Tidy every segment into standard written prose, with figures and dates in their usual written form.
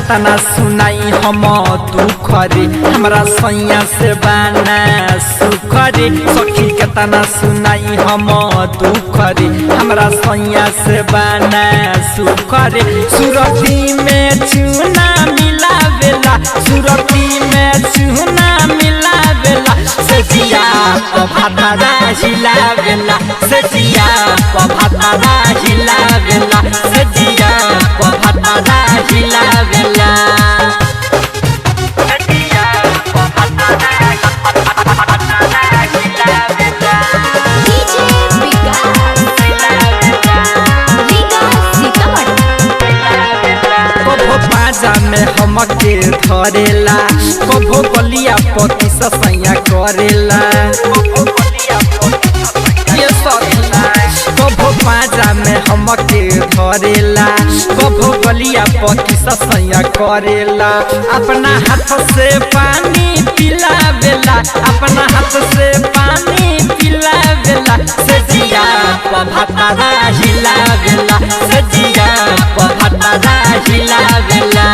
कतना सुनाई हम दुख रे हमरा सैया से बाना सुख रे सखी कतना सुनाई हम दुख रे हमरा सैया से बाना सुख रे सुरती में चूना मिलावेला सुरती में चूना मिलावेला सजिया पभाता हिलावेला सजिया पभाता हिलावेला सजिया पभाता हिलावेला में हमके धरेला कभो बलिया पति ससैया करेला कभो पाजा में हमके धरेला कभो बलिया पति ससैया करेला अपना हाथ से पानी पिलावेला अपना हाथ से पानी पिलावेला सजिया पभाता हिलावेला सजिया पभाता हिलावेला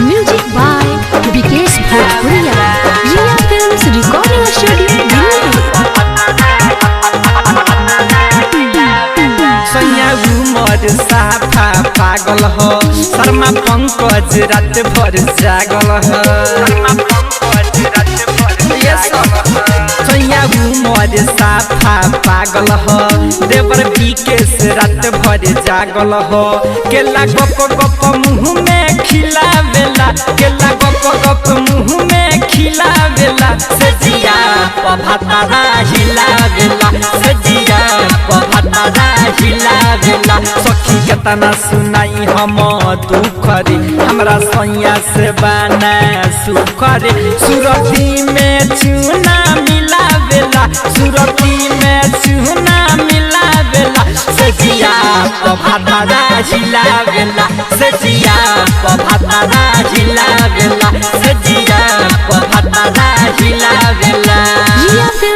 म्यूजिक बाय विकेश भोजपुरिया रिया फिल्म्स रिकॉर्डिंग स्टूडियो सैया उमर साफा पागल हो शर्मा पंकज रात भर जागल हो सैया उमर साफा पागल हो देवर विकेश रात भर जागल हो केला गप गप मुँह में खिलावेला केला गप गप मुँह में खिलावेला सजिया पभाता हिलावेला सजिया पभाता हिलावेला सखी कतना सुनाई हम दुख रे हमरा सैया से बाना सुख रे सुरती में चूना मिलावेला सुरती में चूना मिलावेला सजिया पभाता हिलावेला सजिया पभाता हिलावेला सजिया पभाता हिलावेला।